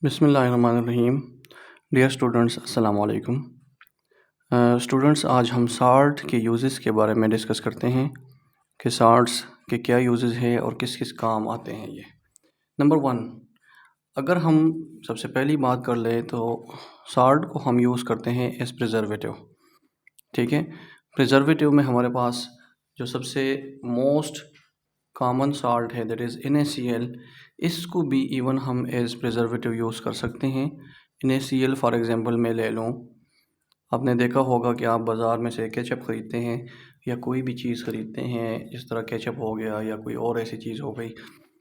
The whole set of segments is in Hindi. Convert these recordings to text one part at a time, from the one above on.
बिस्मिल्लाहिर्रहमानिर्रहीम। डियर स्टूडेंट्स, अस्सलाम वालेकुम। स्टूडेंट्स, आज हम साल्ट के यूज़ेस के बारे में डिस्कस करते हैं कि साल्ट्स के क्या यूज़ेस हैं और किस किस काम आते हैं ये। नंबर वन, अगर हम सबसे पहली बात कर लें तो साल्ट को हम यूज़ करते हैं एज प्रिजर्वेटिव। ठीक है, प्रिजर्वेटिव में हमारे पास जो सबसे मोस्ट कॉमन साल्ट है दैट इज़ NaCl। इसको भी इवन हम एज प्रिजर्वेटिव यूज़ कर सकते हैं। NaCl फॉर एग्ज़ाम्पल मैं ले लूँ, आपने देखा होगा कि आप बाज़ार में से केचप ख़रीदते हैं या कोई भी चीज़ ख़रीदते हैं, जिस तरह केचप हो गया या कोई और ऐसी चीज़ हो गई,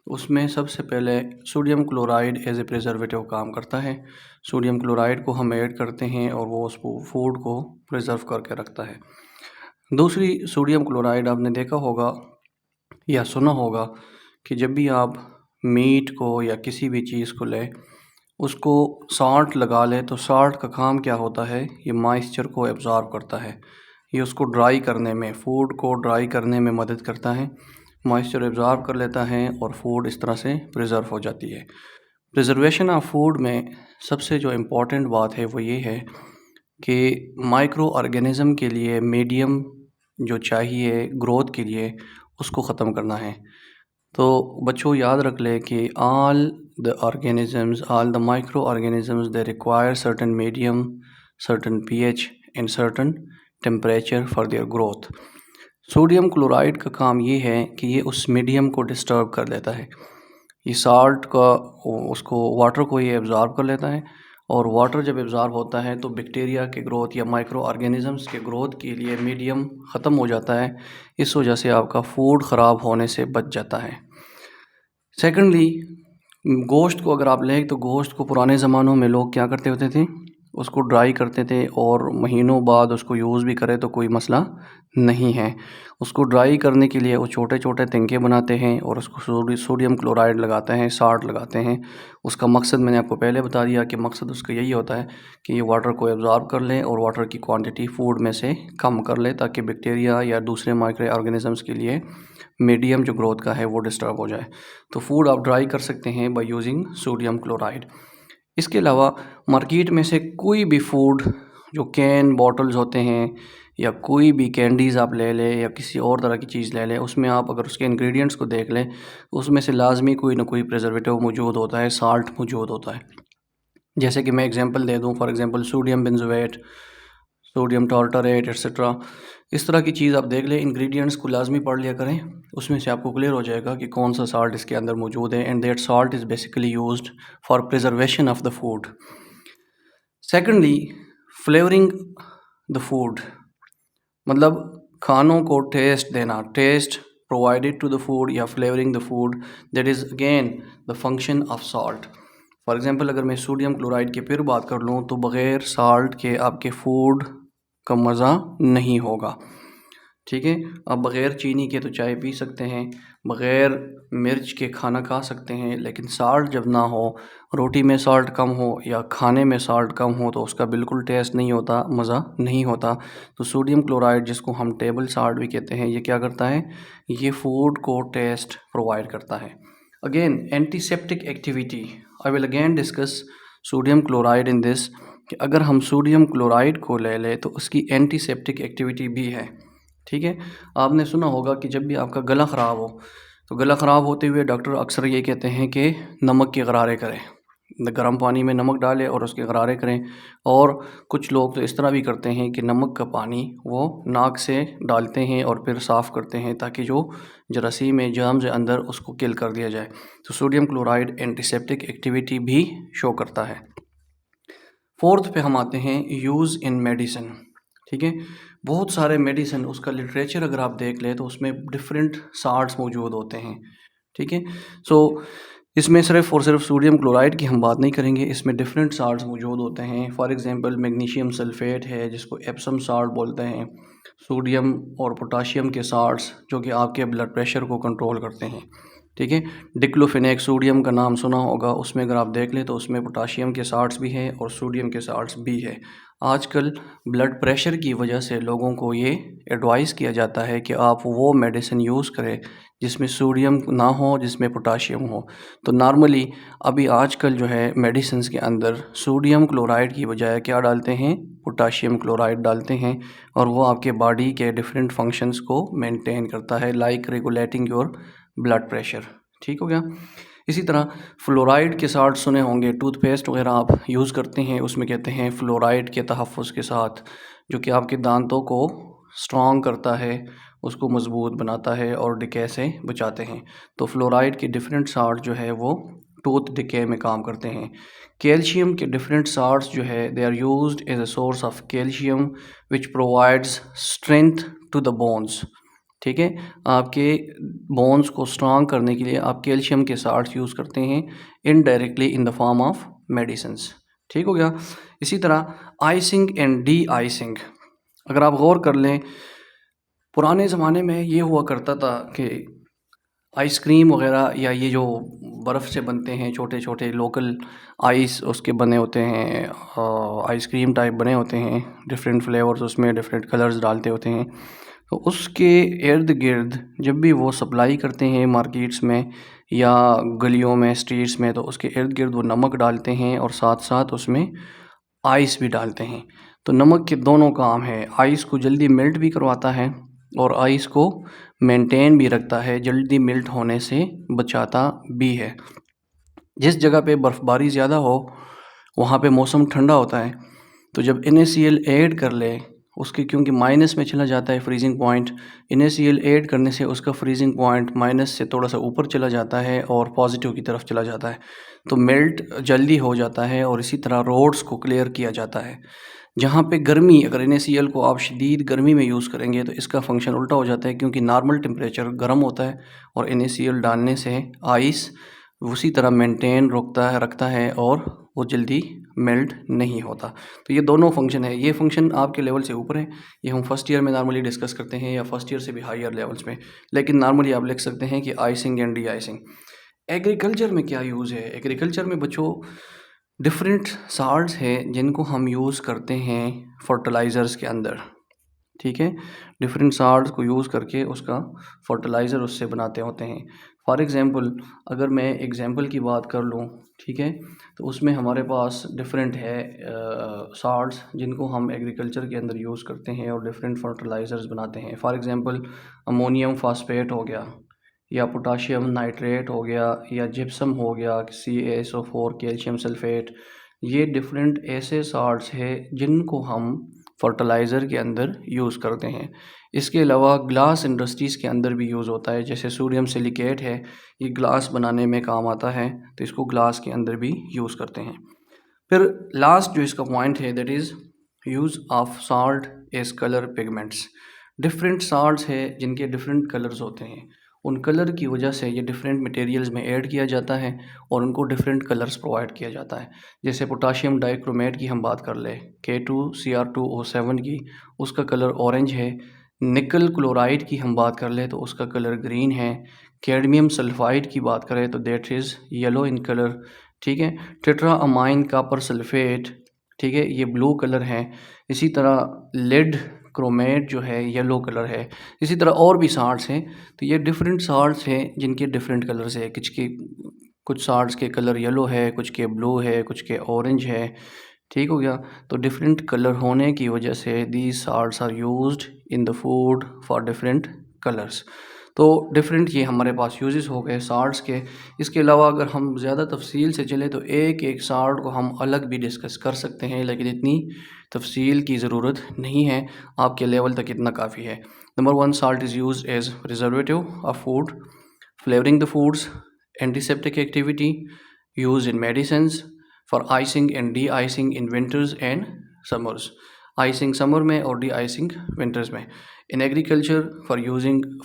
उसमें सबसे पहले sodium chloride as a preservative काम करता है। सोडियम क्लोराइड को हम ऐड करते हैं और वो उस फूड को प्रिजर्व करके रखता है। दूसरी, सोडियम क्लोराइड आपने देखा होगा या सुना होगा कि जब भी आप मीट को या किसी भी चीज़ को लें, उसको साल्ट लगा लें तो साल्ट का काम क्या होता है, ये मॉइस्चर को एब्ज़ॉर्ब करता है। ये उसको ड्राई करने में, फूड को ड्राई करने में मदद करता है। मॉइस्चर एब्ज़ॉर्ब कर लेता है और फूड इस तरह से प्रिजर्व हो जाती है। प्रिजर्वेशन ऑफ फूड में सबसे जो इम्पोर्टेंट बात है वो ये है कि माइक्रो ऑर्गेनिज़म के लिए मीडियम जो चाहिए ग्रोथ के लिए, उसको ख़त्म करना है। तो बच्चों याद रख ले कि all the micro organisms they require certain medium, certain pH and certain temperature for their growth. Sodium chloride का काम ये है कि ये उस मीडियम को डिस्टर्ब कर देता है। ये साल्ट का उसको वाटर को ये एब्ज़ॉर्ब कर लेता है, और वाटर जब एब्ज़ॉर्ब होता है तो बैक्टीरिया के ग्रोथ या माइक्रो ऑर्गेनिज़म्स के ग्रोथ के लिए मीडियम ख़त्म हो जाता है। इस वजह से आपका फूड ख़राब होने से बच जाता है। सेकेंडली, गोश्त को अगर आप लें तो गोश्त को पुराने ज़मानों में लोग क्या करते होते थे, उसको ड्राई करते थे और महीनों बाद उसको यूज़ भी करें तो कोई मसला नहीं है। उसको ड्राई करने के लिए वो छोटे छोटे तिनके बनाते हैं और उसको सोडियम क्लोराइड लगाते हैं, साल्ट लगाते हैं। उसका मकसद मैंने आपको पहले बता दिया कि मकसद उसका यही होता है कि ये वाटर को एब्ज़ॉर्ब कर लें और वाटर की क्वांटिटी फूड में से कम कर ले, ताकि बैक्टीरिया या दूसरे माइक्रो ऑर्गेनिज़म्स के लिए मीडियम जो ग्रोथ का है वो डिस्टर्ब हो जाए। तो फूड आप ड्राई कर सकते हैं बाय यूजिंग सोडियम क्लोराइड। इसके अलावा मार्केट में से कोई भी फूड जो कैन बॉटल्स होते हैं या कोई भी कैंडीज़ आप ले लें या किसी और तरह की चीज़ ले लें, उसमें आप अगर उसके इंग्रेडिएंट्स को देख लें, उसमें से लाजमी कोई ना कोई प्रिजर्वेटिव मौजूद होता है, साल्ट मौजूद होता है। जैसे कि मैं एग्जांपल दे दूं, for example sodium benzoate, sodium tartrate etcetera. इस तरह की चीज़ आप देख लें, इंग्रेडिएंट्स को लाजमी पढ़ लिया करें, उसमें से आपको क्लियर हो जाएगा कि कौन सा साल्ट इसके अंदर मौजूद है। And that salt is basically used for preservation of the food. Secondly, flavouring the food, मतलब खानों को टेस्ट देना, taste provided to the food या flavouring the food, that is again the function of salt. For example, अगर मैं सोडियम क्लोराइड की फिर बात कर लूँ तो बग़ैर साल्ट के आपके फूड का मज़ा नहीं होगा। ठीक है, आप बग़ैर चीनी के तो चाय पी सकते हैं, बग़ैर मिर्च के खाना खा सकते हैं, लेकिन साल्ट जब ना हो, रोटी में साल्ट कम हो या खाने में साल्ट कम हो तो उसका बिल्कुल टेस्ट नहीं होता, मज़ा नहीं होता। तो सोडियम क्लोराइड, जिसको हम टेबल साल्ट भी कहते हैं, ये क्या करता है, ये फूड को टेस्ट प्रोवाइड करता है। Again, antiseptic activity, I will again discuss sodium chloride in this, कि अगर हम सोडियम क्लोराइड को ले लें तो उसकी एंटीसेप्टिक एक्टिविटी भी है। ठीक है, आपने सुना होगा कि जब भी आपका गला ख़राब हो तो गला ख़राब होते हुए डॉक्टर अक्सर ये कहते हैं कि नमक के गरारे करें, गर्म पानी में नमक डालें और उसके गरारे करें। और कुछ लोग तो इस तरह भी करते हैं कि नमक का पानी वो नाक से डालते हैं और फिर साफ़ करते हैं, ताकि जो जरासीम है, जर्म्स है अंदर, उसको किल कर दिया जाए। तो सोडियम क्लोराइड एंटीसेप्टिक एक्टिविटी भी शो करता है। फोर्थ पे हम आते हैं, यूज़ इन मेडिसिन। ठीक है, बहुत सारे मेडिसिन, उसका लिटरेचर अगर आप देख लें तो उसमें डिफरेंट साल्ट्स मौजूद होते हैं। ठीक है, सो इसमें सिर्फ और सिर्फ सोडियम क्लोराइड की हम बात नहीं करेंगे, इसमें डिफरेंट साल्ट्स मौजूद होते हैं। फॉर एग्जांपल, मैग्नीशियम सल्फेट है, जिसको एप्सम साल्ट बोलते हैं। सोडियम और पोटाशियम के साल्ट्स जो कि आपके ब्लड प्रेशर को कंट्रोल करते हैं। ठीक है, डिक्लोफेनेक, सोडियम का नाम सुना होगा, उसमें अगर आप देख लें तो उसमें पोटाशियम के साल्ट्स भी हैं और सोडियम के साल्ट्स भी है। आजकल ब्लड प्रेशर की वजह से लोगों को ये एडवाइस किया जाता है कि आप वो मेडिसिन यूज़ करें जिसमें सोडियम ना हो, जिसमें पोटाशियम हो। तो नॉर्मली अभी आजकल जो है मेडिसिन्स के अंदर सोडियम क्लोराइड की बजाय क्या डालते हैं, पोटाशियम क्लोराइड डालते हैं, और वो आपके बॉडी के डिफरेंट फंक्शंस को मेंटेन करता है, like regulating your blood pressure. ठीक हो गया। इसी तरह फ्लोराइड के साल्ट सुने होंगे, टूथपेस्ट वगैरह आप यूज़ करते हैं, उसमें कहते हैं फ्लोराइड के तहफ़्फ़ुज़ के साथ, जो कि आपके दांतों को स्ट्रॉन्ग करता है, उसको मज़बूत बनाता है और डिके से बचाते हैं। तो फ्लोराइड के डिफरेंट साल्ट जो है वो टूथ डिके में काम करते हैं। कैल्शियम के डिफरेंट साल्ट्स जो है they are used as a source of calcium which provides strength to the bones. ठीक है, आपके बोन्स को स्ट्रॉन्ग करने के लिए आप कैल्शियम के साल्ट यूज़ करते हैं indirectly in the form of medicines. ठीक हो गया। इसी तरह आइसिंग एंड डी आइसिंग, अगर आप गौर कर लें, पुराने ज़माने में ये हुआ करता था कि आइसक्रीम वगैरह या ये जो बर्फ़ से बनते हैं छोटे छोटे लोकल आइस, उसके बने होते हैं, आइसक्रीम टाइप बने होते हैं, डिफरेंट फ्लेवर्स, उसमें डिफरेंट कलर्स डालते होते हैं। तो उसके इर्द गिर्द जब भी वो सप्लाई करते हैं मार्केट्स में या गलियों में, स्ट्रीट्स में, तो उसके इर्द गिर्द वो नमक डालते हैं और साथ साथ उसमें आइस भी डालते हैं। तो नमक के दोनों काम है, आइस को जल्दी मेल्ट भी करवाता है और आइस को मेंटेन भी रखता है, जल्दी मेल्ट होने से बचाता भी है। जिस जगह पे बर्फ़बारी ज़्यादा हो वहाँ पे मौसम ठंडा होता है, तो जब NaCl ऐड कर ले उसके, क्योंकि माइनस में चला जाता है फ्रीजिंग पॉइंट, NaCl ऐड करने से उसका फ्रीजिंग पॉइंट माइनस से थोड़ा सा ऊपर चला जाता है और पॉजिटिव की तरफ चला जाता है, तो मेल्ट जल्दी हो जाता है। और इसी तरह रोड्स को क्लियर किया जाता है। जहाँ पे गर्मी, अगर NaCl को आप शदीद गर्मी में यूज़ करेंगे तो इसका फंक्शन उल्टा हो जाता है, क्योंकि नॉर्मल टेम्परेचर गर्म होता है और NaCl डालने से आइस उसी तरह मेंटेन रखता है और वो जल्दी मेल्ट नहीं होता। तो ये दोनों फंक्शन है, ये फंक्शन आपके लेवल से ऊपर है, ये हम फर्स्ट ईयर में नॉर्मली डिस्कस करते हैं या फर्स्ट ईयर से भी हायर लेवल्स में, लेकिन नॉर्मली आप लिख सकते हैं कि icing and de icing. Agriculture में क्या यूज़ है? एग्रीकल्चर में बच्चों डिफरेंट साल्ट्स हैं जिनको हम यूज़ करते हैं फर्टिलाइज़र्स के अंदर। ठीक है, डिफरेंट साल्ट्स को यूज़ करके उसका फर्टिलाइज़र उससे बनाते होते हैं। फॉर एग्ज़ाम्पल, अगर मैं एग्ज़ाम्पल की बात कर लूँ, ठीक है, तो उसमें हमारे पास डिफरेंट है साल्ट्स जिनको हम एग्रीकल्चर के अंदर यूज़ करते हैं और डिफरेंट फर्टिलाइज़र्स बनाते हैं। फॉर एग्ज़ाम्पल, अमोनियम फास्फेट हो गया, या पोटाशियम नाइट्रेट हो गया, या जिप्सम हो गया, CaSO4, कैल्शियम सल्फेट, ये डिफरेंट ऐसे साल्ट्स हैं जिनको हम फर्टिलाइज़र के अंदर यूज़ करते हैं। इसके अलावा ग्लास इंडस्ट्रीज़ के अंदर भी यूज़ होता है, जैसे सोडियम सिलिकेट है, ये ग्लास बनाने में काम आता है, तो इसको ग्लास के अंदर भी यूज़ करते हैं। फिर लास्ट जो इसका पॉइंट है that is use of salt as colour pigments. Different salts है जिनके डिफरेंट कलर्स होते हैं, उन कलर की वजह से ये डिफरेंट मटेरियल्स में ऐड किया जाता है और उनको डिफरेंट कलर्स प्रोवाइड किया जाता है। जैसे पोटाशियम डाइक्रोमेट की हम बात कर ले, K2Cr2O7 की, उसका कलर ऑरेंज है। निकल क्लोराइड की हम बात कर ले तो उसका कलर ग्रीन है। कैडमियम सल्फाइड की बात करें तो that is yellow in colour. ठीक है, टेट्रा अमाइन कॉपर सल्फेट, ठीक है, ये ब्लू कलर है। इसी तरह लेड क्रोमेट जो है येलो कलर है। इसी तरह और भी साल्ट्स हैं, तो ये डिफरेंट साल्ट्स हैं जिनके डिफरेंट कलर्स है। कुछ साल्ट्स के कलर येलो है, कुछ के ब्लू है, कुछ के ऑरेंज है। ठीक हो गया। तो डिफरेंट कलर होने की वजह से these salts are used in the food for different colours. तो डिफरेंट ये हमारे पास यूजेस हो गए साल्ट्स के। इसके अलावा अगर हम ज़्यादा तफसील से चलें तो एक एक साल्ट को हम अलग भी डिस्कस कर सकते हैं, लेकिन इतनी तफसील की ज़रूरत नहीं है, आपके लेवल तक इतना काफ़ी है। Number 1, salt is use as preservative of food, flavouring the foods, antiseptic activity, use in medicines, for icing and de icing in winters and summers. Icing summer में और डी आइसिंग विंटर्स में। In agriculture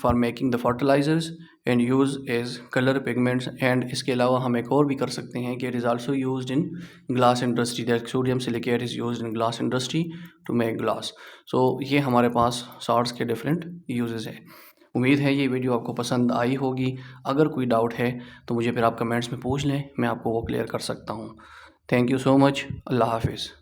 for making the fertilisers and use as colour pigments. And इसके अलावा हम एक और भी कर सकते हैं कि it is also used in glass industry, that sodium silicate is used in glass industry to make glass. So ये हमारे पास साल्ट्स के डिफरेंट यूजेस हैं। उम्मीद है ये वीडियो आपको पसंद आई होगी। अगर कोई डाउट है तो मुझे फिर आप कमेंट्स में पूछ लें, मैं आपको वो क्लियर कर सकता हूँ। Thank you so much. अल्लाह हाफिज़।